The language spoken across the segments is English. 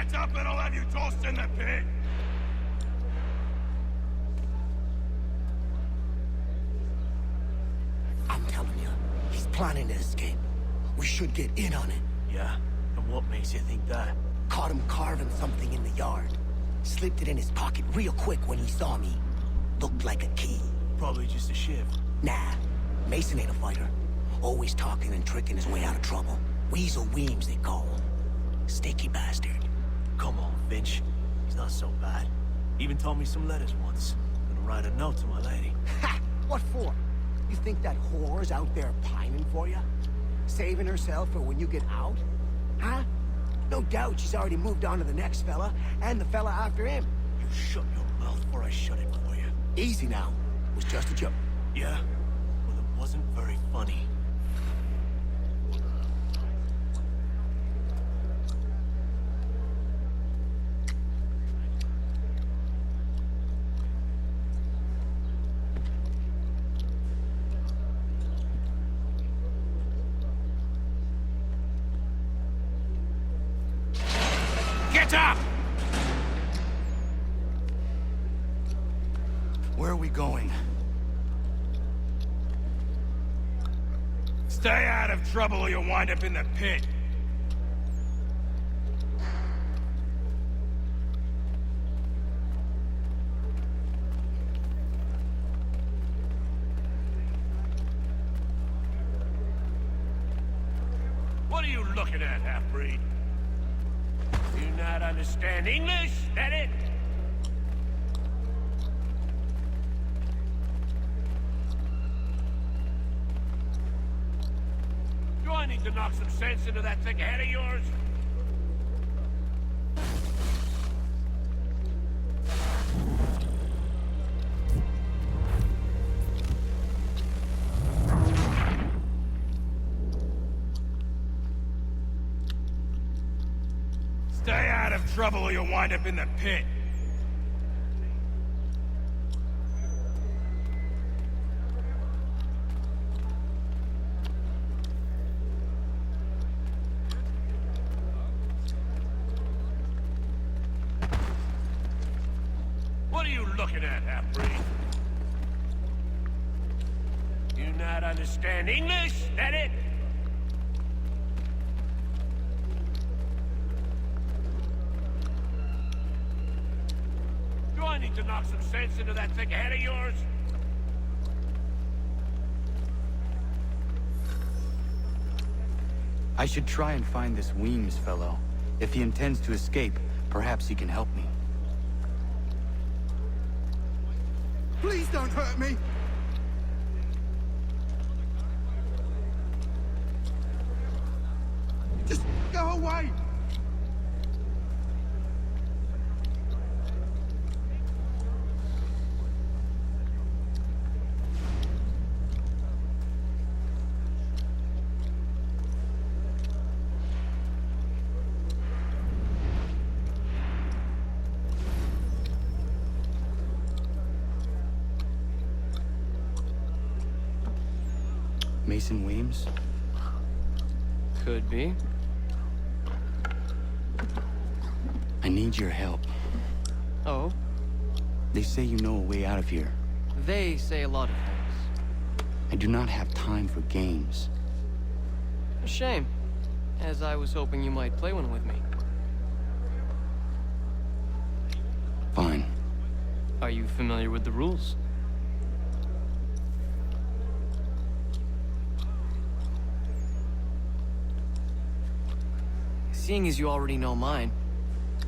Catch up and I'll have you tossed in the pit! I'm telling you, he's planning to escape. We should get in on it. Yeah? And what makes you think that? Caught him carving something in the yard. Slipped it in his pocket real quick when he saw me. Looked like a key. Probably just a shiv. Nah, Mason ain't a fighter. Always talking and tricking his way out of trouble. Weasel Weems, they call him. Sticky bastard. Come on, Finch. He's not so bad. Even told me some letters once. Gonna write a note to my lady. Ha! What for? You think that whore's out there pining for you? Saving herself for when you get out? Huh? No doubt she's already moved on to the next fella, and the fella after him. You shut your mouth before I shut it for you. Easy now. It was just a joke. Yeah? Well, it wasn't very funny. Get up! Where are we going? Stay out of trouble or you'll wind up in the pit. What are you looking at, half-breed? Do you not understand English? That it? Do I need to knock some sense into that thick head of yours? Stay out of trouble or you'll wind up in the pit. What are you looking at, half-breed? You not understand English? That it? Do I need to knock some sense into that thick head of yours? I should try and find this Weems fellow. If he intends to escape, perhaps he can help me. Please don't hurt me! Just go away! Mason Weems? Could be. I need your help. Oh? They say you know a way out of here. They say a lot of things. I do not have time for games. A shame, as I was hoping you might play one with me. Fine. Are you familiar with the rules? Seeing as you already know mine,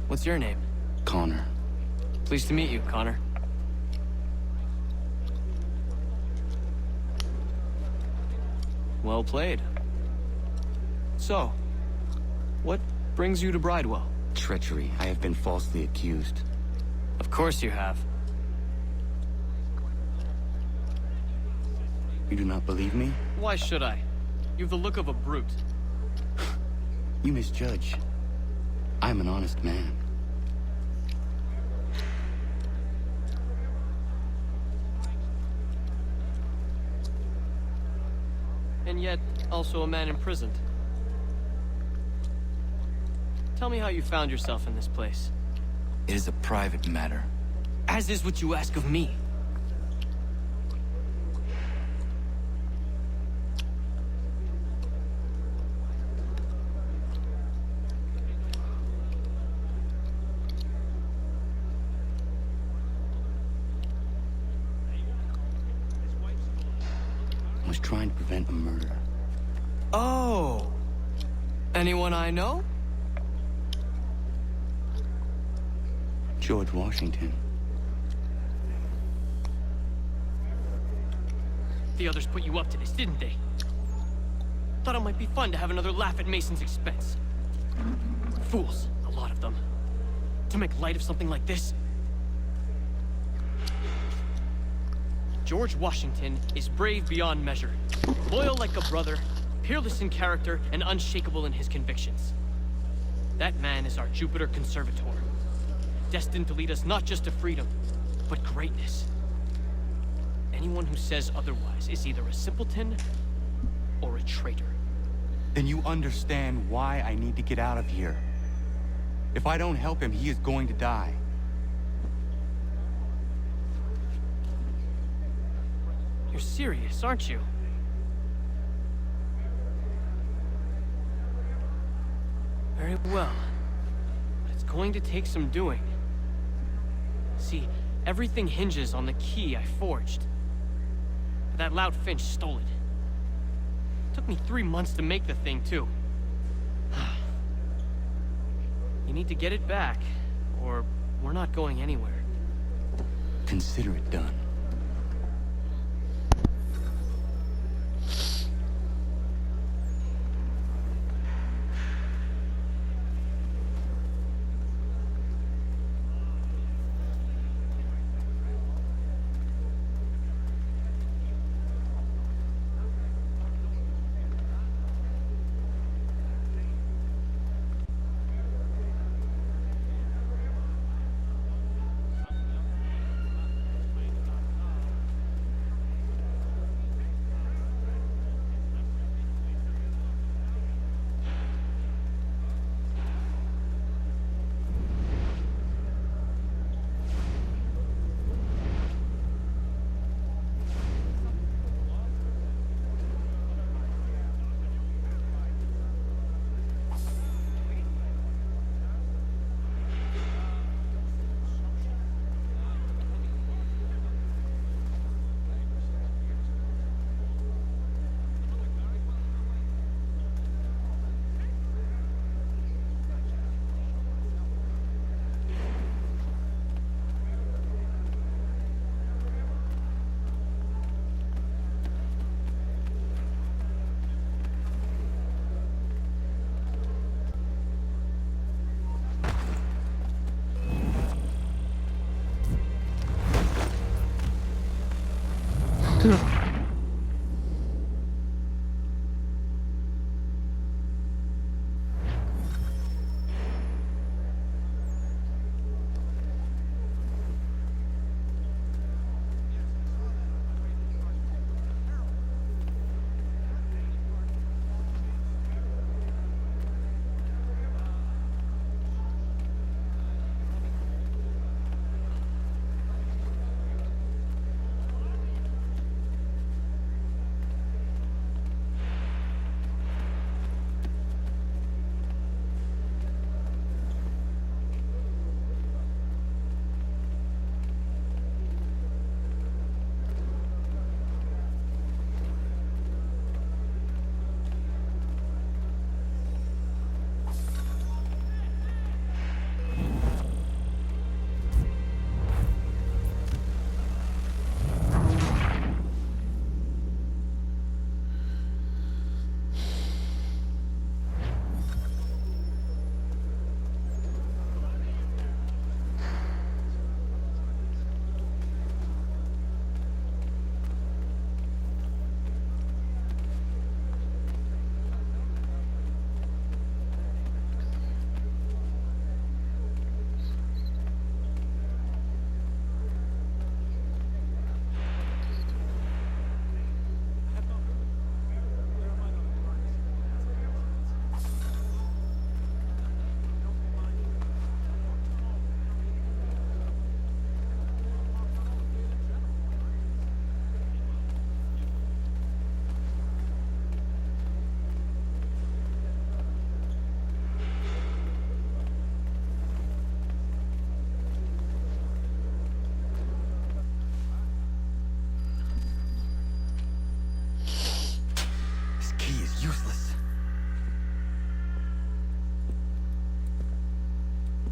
what's your name? Connor. Pleased to meet you, Connor. Well played. So, what brings you to Bridewell? Treachery. I have been falsely accused. Of course you have. You do not believe me? Why should I? You've the look of a brute. You misjudge. I'm an honest man. And yet, also a man imprisoned. Tell me how you found yourself in this place. It is a private matter. As is what you ask of me. I was trying to prevent a murder. Oh! Anyone I know? George Washington. The others put you up to this, didn't they? Thought it might be fun to have another laugh at Mason's expense. Fools, a lot of them. To make light of something like this. George Washington is brave beyond measure, loyal like a brother, peerless in character, and unshakable in his convictions. That man is our Jupiter Conservator, destined to lead us not just to freedom, but greatness. Anyone who says otherwise is either a simpleton or a traitor. Then you understand why I need to get out of here. If I don't help him, he is going to die. You're serious, aren't you? Very well. But it's going to take some doing. See, everything hinges on the key I forged. But that loud Finch stole it. Took me 3 months to make the thing, too. You need to get it back, or we're not going anywhere. Consider it done.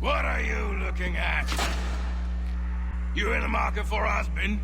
What are you looking at? You in the market for a husband?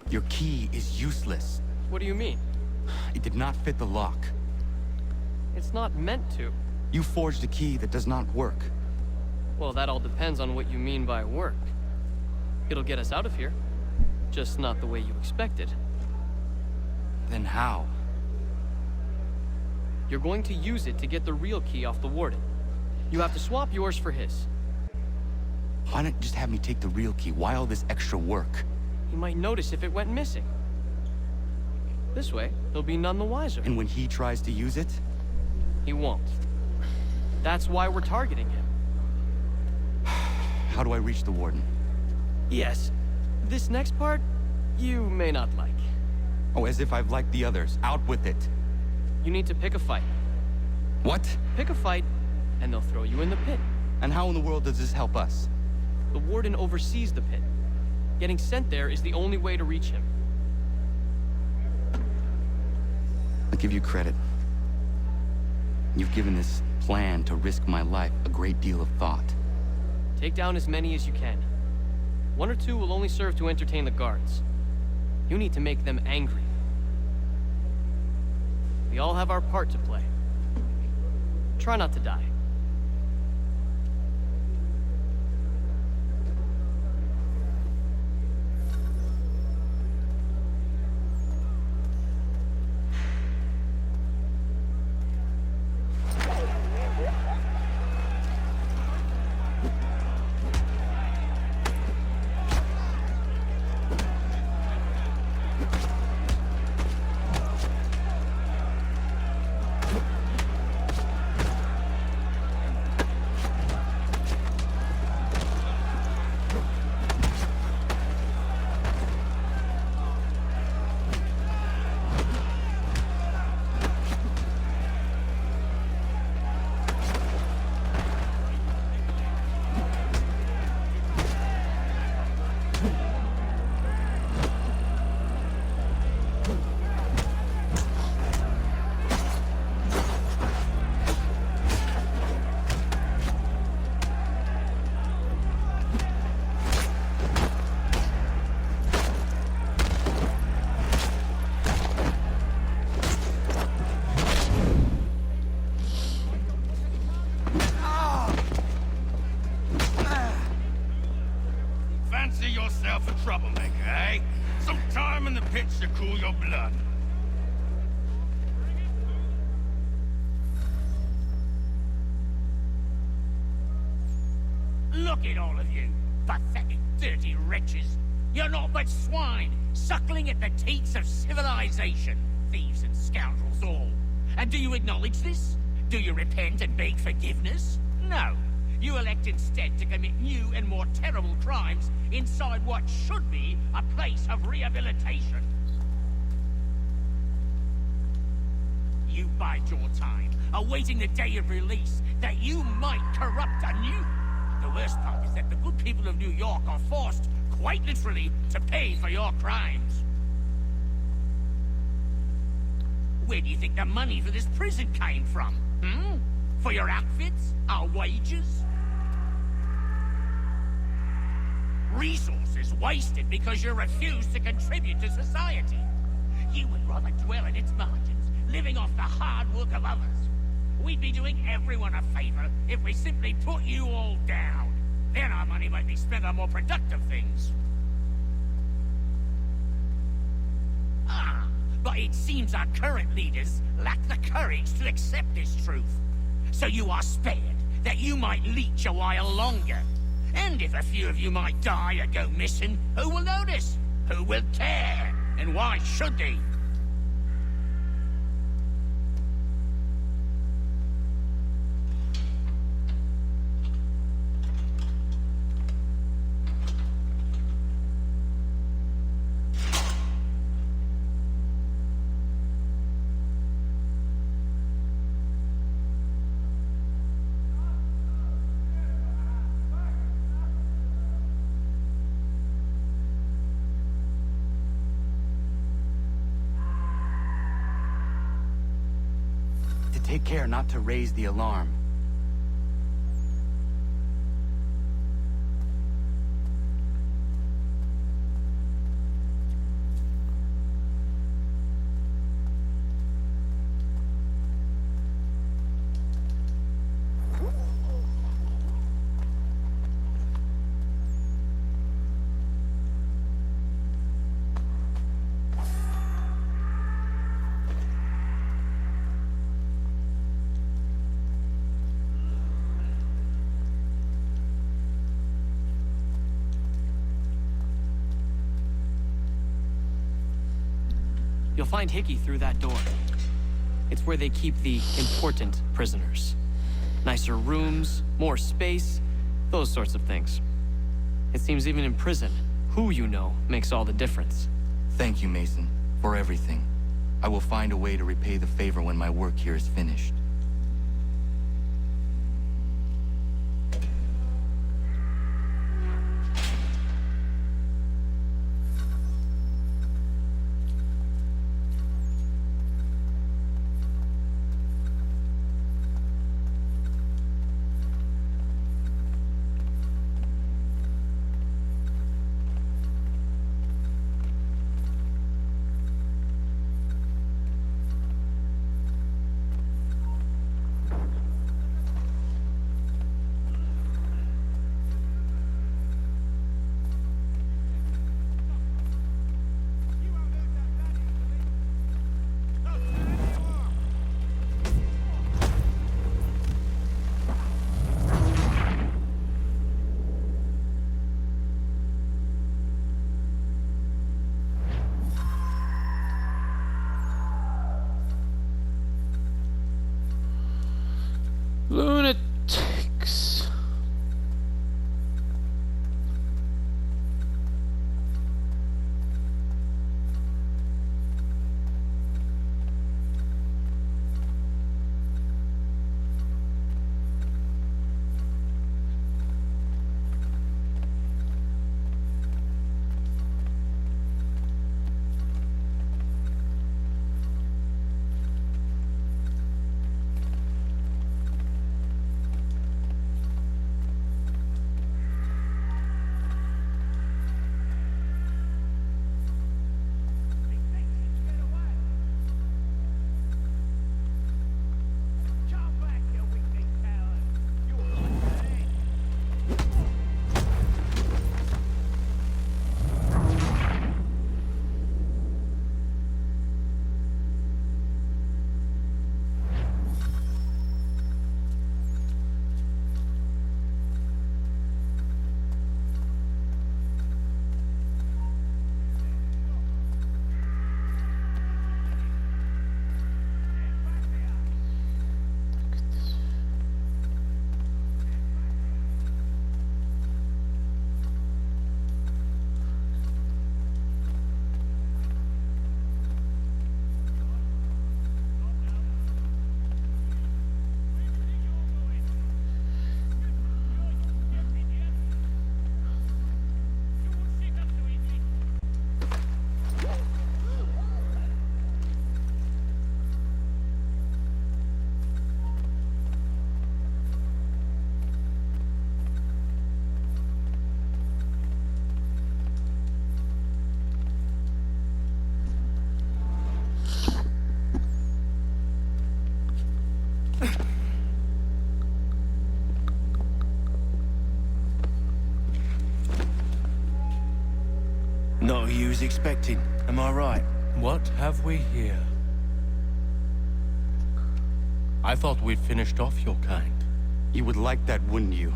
Your key is useless. What do you mean? It did not fit the lock. It's not meant to. You forged a key that does not work. Well, that all depends on what you mean by work. It'll get us out of here. Just not the way you expected. Then how? You're going to use it to get the real key off the warden. You have to swap yours for his. Why not just have me take the real key? Why all this extra work? He might notice if it went missing. This way, he'll be none the wiser. And when he tries to use it? He won't. That's why we're targeting him. How do I reach the warden? Yes. This next part, you may not like. Oh, as if I've liked the others. Out with it. You need to pick a fight. What? Pick a fight, and they'll throw you in the pit. And how in the world does this help us? The warden oversees the pit. Getting sent there is the only way to reach him. I'll give you credit. You've given this plan to risk my life a great deal of thought. Take down as many as you can. 1 or 2 will only serve to entertain the guards. You need to make them angry. We all have our part to play. Try not to die. Fancy yourself a troublemaker, eh? Some time in the pits to cool your blood. Look at all of you, pathetic, dirty wretches. You're not but swine, suckling at the teats of civilization. Thieves and scoundrels all. And do you acknowledge this? Do you repent and beg forgiveness? No. You elect instead to commit new and more terrible crimes inside what should be a place of rehabilitation. You bide your time, awaiting the day of release, that you might corrupt anew. The worst part is that the good people of New York are forced, quite literally, to pay for your crimes. Where do you think the money for this prison came from? Hmm? For your outfits? Our wages? Resources wasted because you refuse to contribute to society. You would rather dwell in its margins, living off the hard work of others. We'd be doing everyone a favor if we simply put you all down. Then our money might be spent on more productive things. But it seems our current leaders lack the courage to accept this truth. So you are spared, that you might leech a while longer. And if a few of you might die or go missing, who will notice? Who will care? And why should they? Take care not to raise the alarm. You'll find Hickey through that door. It's where they keep the important prisoners. Nicer rooms, more space, those sorts of things. It seems even in prison, who you know makes all the difference. Thank you, Mason, for everything. I will find a way to repay the favor when my work here is finished. Lunatics. Not who you was expecting, am I right? What have we here? I thought we'd finished off your kind. You would like that, wouldn't you?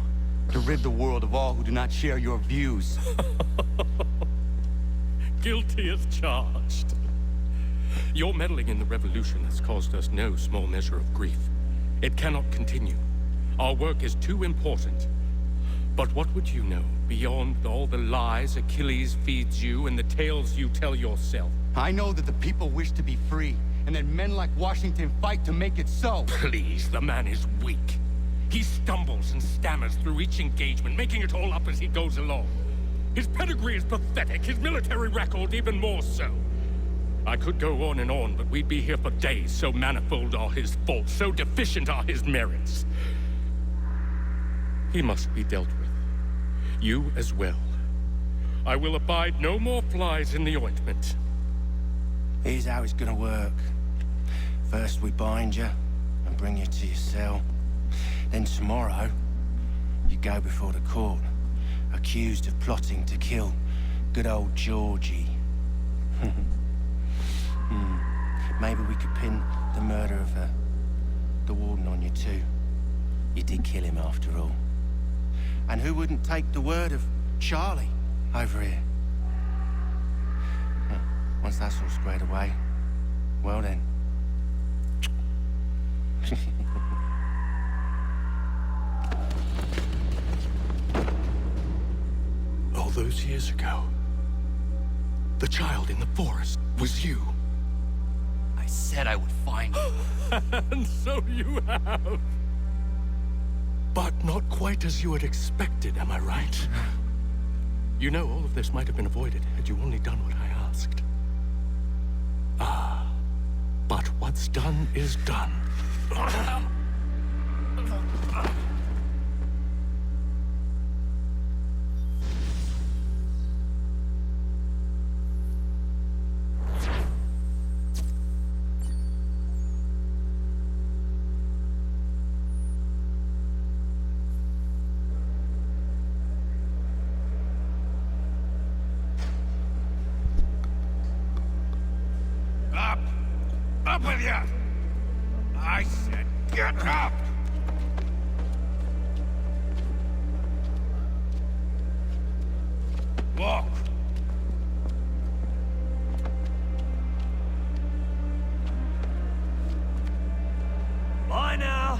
To rid the world of all who do not share your views. Guilty as charged. Your meddling in the revolution has caused us no small measure of grief. It cannot continue. Our work is too important. But what would you know beyond all the lies Achilles feeds you and the tales you tell yourself? I know that the people wish to be free, and that men like Washington fight to make it so. Please, the man is weak. He stumbles and stammers through each engagement, making it all up as he goes along. His pedigree is pathetic, his military record even more so. I could go on and on, but we'd be here for days, so manifold are his faults, so deficient are his merits. He must be dealt with. You as well. I will abide no more flies in the ointment. Here's how it's gonna work. First we bind you and bring you to your cell. Then tomorrow, you go before the court, accused of plotting to kill good old Georgie. Maybe we could pin the murder of the warden on you too. You did kill him after all. And who wouldn't take the word of Charlie over here? Once that's all squared away, well then. All those years ago, the child in the forest was you. I said I would find you. And so you have. But not quite as you had expected, am I right? You know, all of this might have been avoided had you only done what I asked. Ah, but what's done is done. Up with you! I said get up! Walk! Bye now.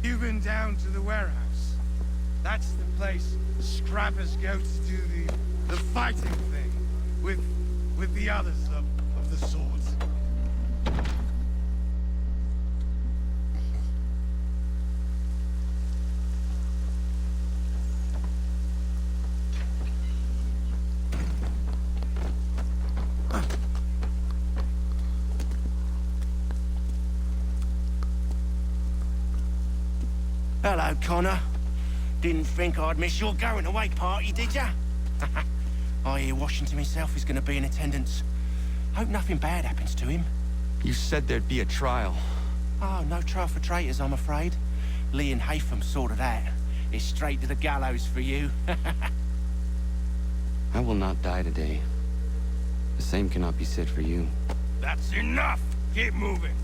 You've been down to the warehouse. That's the place scrappers go to do the fighting thing with the others of the swords. Hello, Connor. Didn't think I'd miss your going away party, did ya? I hear Washington himself is gonna be in attendance. Hope nothing bad happens to him. You said there'd be a trial. Oh, no trial for traitors, I'm afraid. Lee and Haytham sorted that. It's straight to the gallows for you. I will not die today. The same cannot be said for you. That's enough! Keep moving!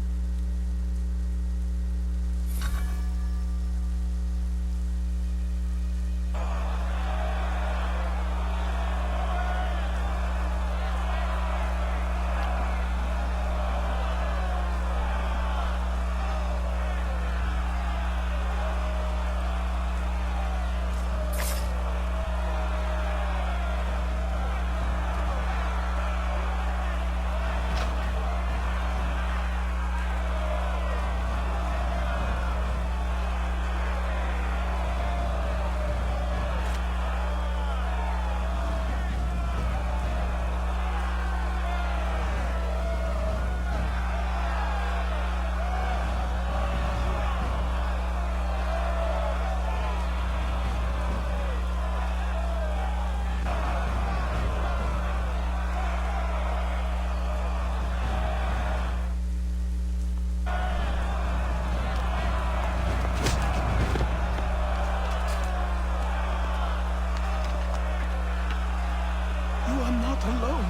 alone.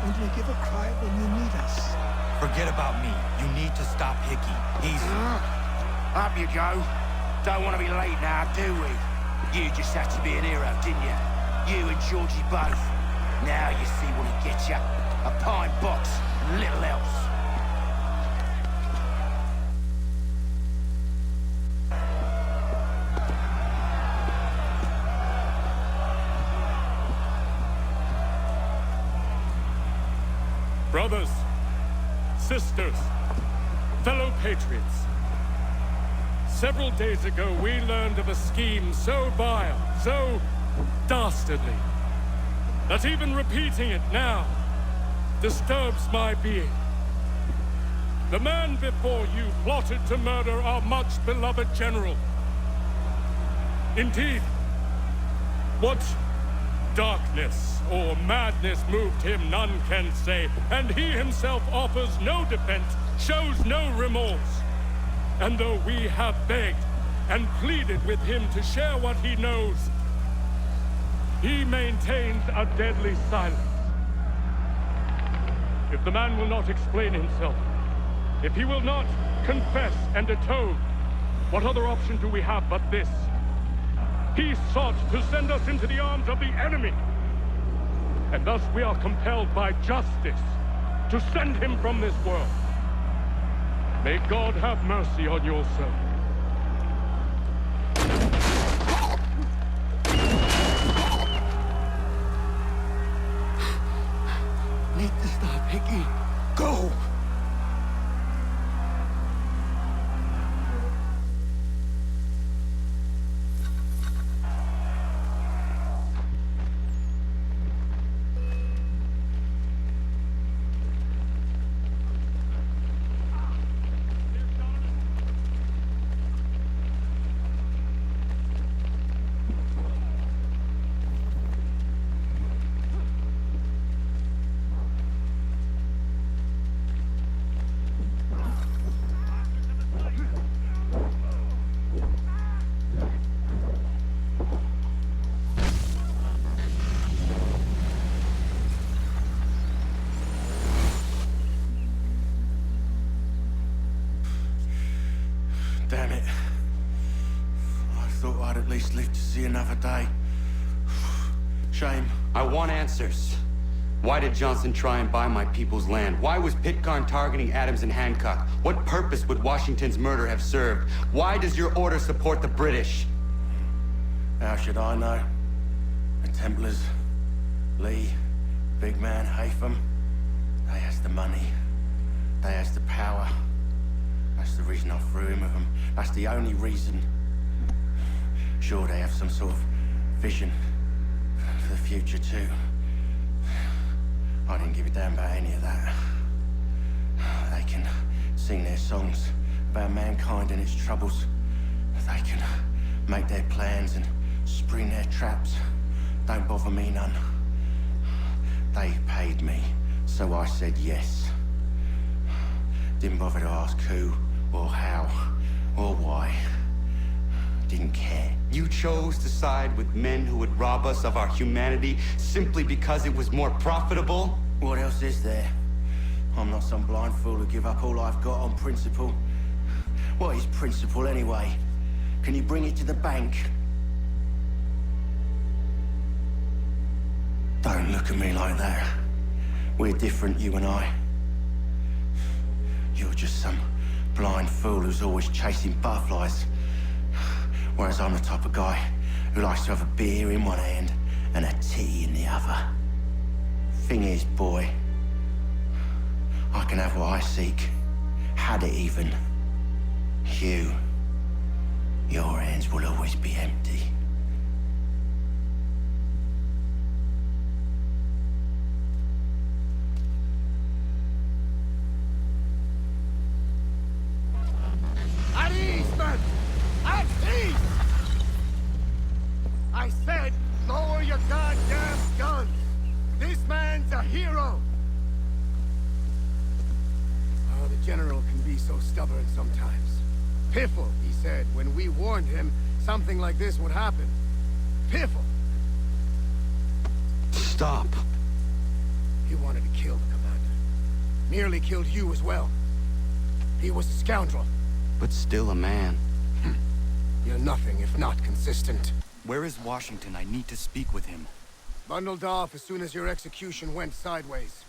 Only give a cry when you need us. Forget about me. You need to stop Hickey. He's... Up you go. Don't want to be late now, do we? You just had to be an hero, didn't you? You and Georgie both. Now you see what he gets you. A pine box and little else. Brothers, sisters, fellow patriots. Several days ago, we learned of a scheme so vile, so dastardly, that even repeating it now disturbs my being. The man before you plotted to murder our much-beloved general. Indeed, what darkness or madness moved him, none can say, and he himself offers no defense, shows no remorse. And though we have begged and pleaded with him to share what he knows, he maintains a deadly silence. If the man will not explain himself, if he will not confess and atone, what other option do we have but this? He sought to send us into the arms of the enemy. And thus we are compelled by justice to send him from this world. May God have mercy on your soul. Need to stop, Hickey. Go! Damn it. I thought I'd at least live to see another day. Shame. I want answers. Why did Johnson try and buy my people's land? Why was Pitcairn targeting Adams and Hancock? What purpose would Washington's murder have served? Why does your order support the British? How should I know? The Templars, Lee, big man Haytham, they has the money. They has the power. That's the reason I threw him with them. That's the only reason. Sure, they have some sort of vision for the future, too. I didn't give a damn about any of that. They can sing their songs about mankind and its troubles. They can make their plans and spring their traps. Don't bother me none. They paid me, so I said yes. Didn't bother to ask who, or how, or why. Didn't care. You chose to side with men who would rob us of our humanity simply because it was more profitable? What else is there? I'm not some blind fool who give up all I've got on principle. What is principle anyway? Can you bring it to the bank? Don't look at me like that. We're different, you and I. You're just some blind fool who's always chasing butterflies. Whereas I'm the type of guy who likes to have a beer in one hand and a tea in the other. Thing is, boy, I can have what I seek. Had it even. Your hands will always be empty. At ease, man! At ease! I said, lower your goddamn guns! This man's a hero! Oh, the General can be so stubborn sometimes. Piffle, he said, when we warned him something like this would happen. Piffle! Stop. He wanted to kill the commander. Nearly killed you as well. He was a scoundrel. But still a man. You're nothing if not consistent. Where is Washington? I need to speak with him. Bundled off as soon as your execution went sideways.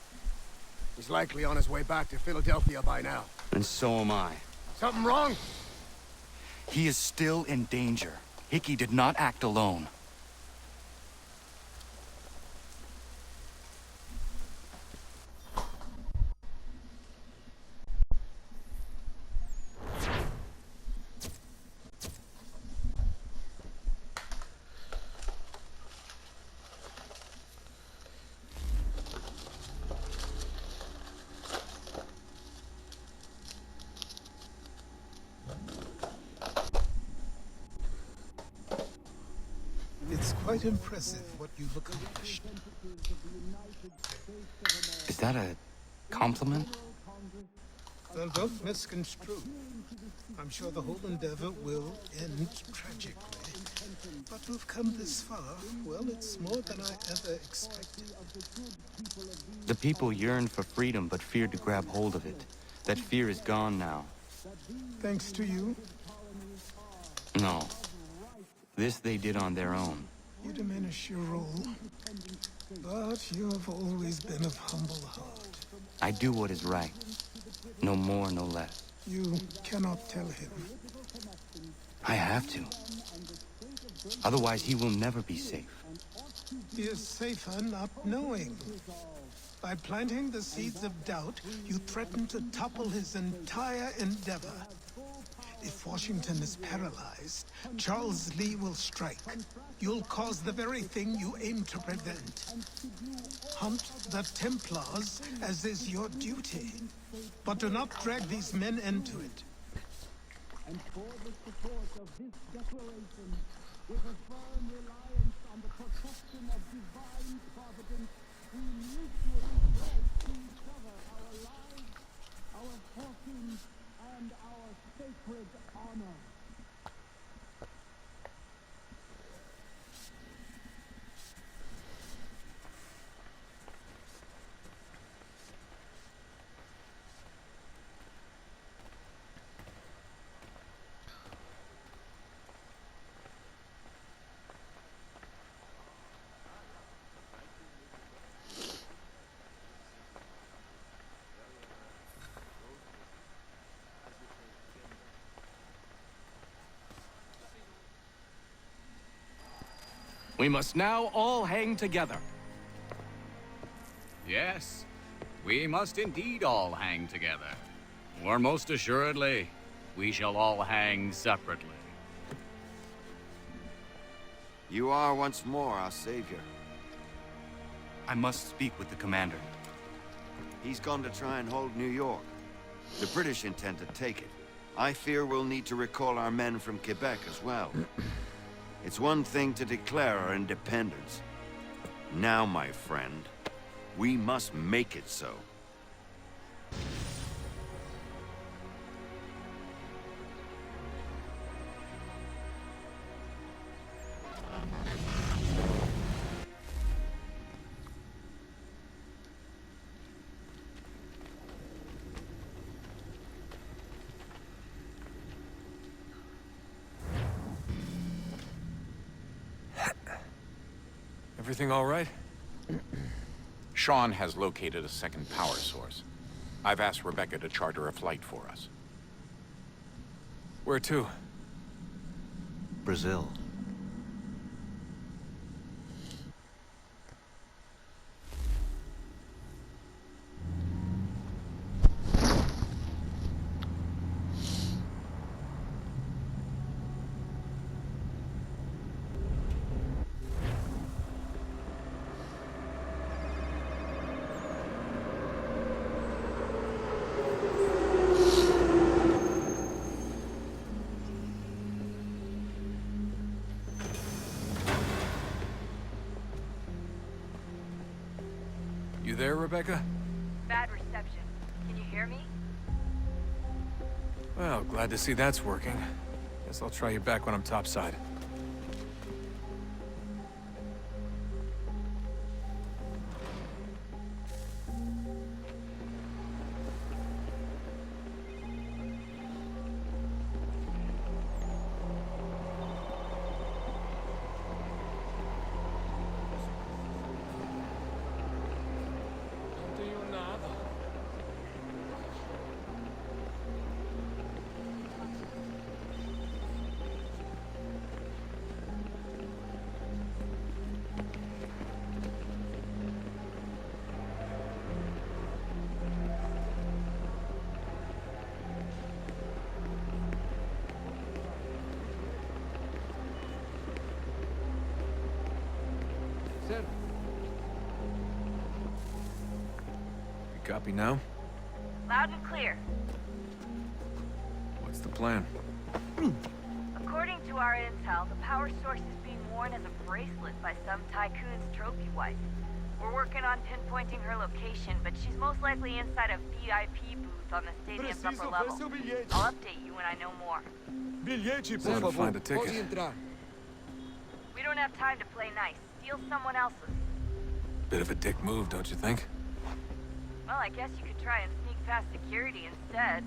He's likely on his way back to Philadelphia by now. And so am I. Something wrong? He is still in danger. Hickey did not act alone. It's quite impressive what you've accomplished. Is that a compliment? Well, don't misconstrue. I'm sure the whole endeavor will end tragically. But we've come this far. Well, it's more than I ever expected. The people yearned for freedom but feared to grab hold of it. That fear is gone now. Thanks to you, No. This they did on their own. you diminish your role. But you have always been of humble heart. I do what is right. No more, no less. You cannot tell him. I have to. Otherwise, he will never be safe. He is safer not knowing. By planting the seeds of doubt, you threaten to topple his entire endeavor. If Washington is paralyzed, Charles Lee will strike. You'll cause the very thing you aim to prevent. Hunt the Templars, as is your duty. But do not drag these men into it. And for the support of this declaration, with a firm reliance on the protection of divine providence, we mutually pledge to each other our lives, our fortunes, and our sacred honor. We must now all hang together. Yes, we must indeed all hang together. Or most assuredly, we shall all hang separately. You are once more our savior. I must speak with the commander. He's gone to try and hold New York. The British intend to take it. I fear we'll need to recall our men from Quebec as well. It's one thing to declare our independence. Now, my friend, we must make it so. Everything all right? Sean has located a second power source. I've asked Rebecca to charter a flight for us. Where to? Brazil. You there, Rebecca? Bad reception. Can you hear me? Well, glad to see that's working. Guess I'll try you back when I'm topside. Copy now? Loud and clear. What's the plan? According to our intel, the power source is being worn as a bracelet by some tycoon's trophy wife. We're working on pinpointing her location, but she's most likely inside a VIP booth on the stadium's upper level. I'll update you when I know more. Time to find a ticket. We don't have time to play nice. Steal someone else's. Bit of a dick move, don't you think? Well, I guess you could try and sneak past security instead.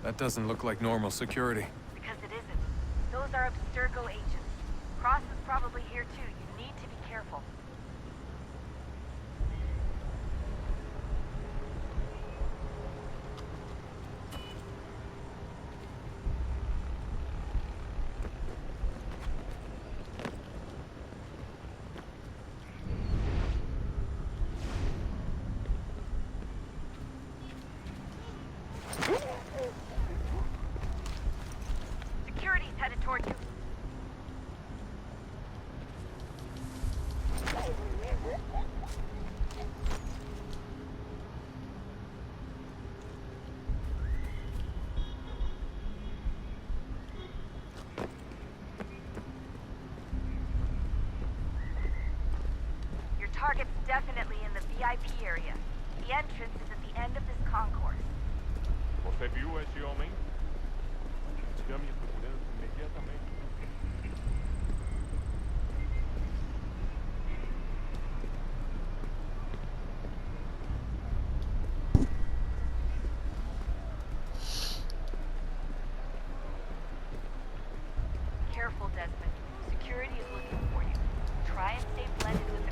That doesn't look like normal security. Because it isn't. Those are Abstergo agents. Cross is probably here too. You need to be careful. Security's headed toward you. Your target's definitely in the VIP area. The entrance is at the end of this concourse. Você viu esse homem? Chame a segurança imediatamente. Careful, Desmond. Security is looking for you. Try and stay blended with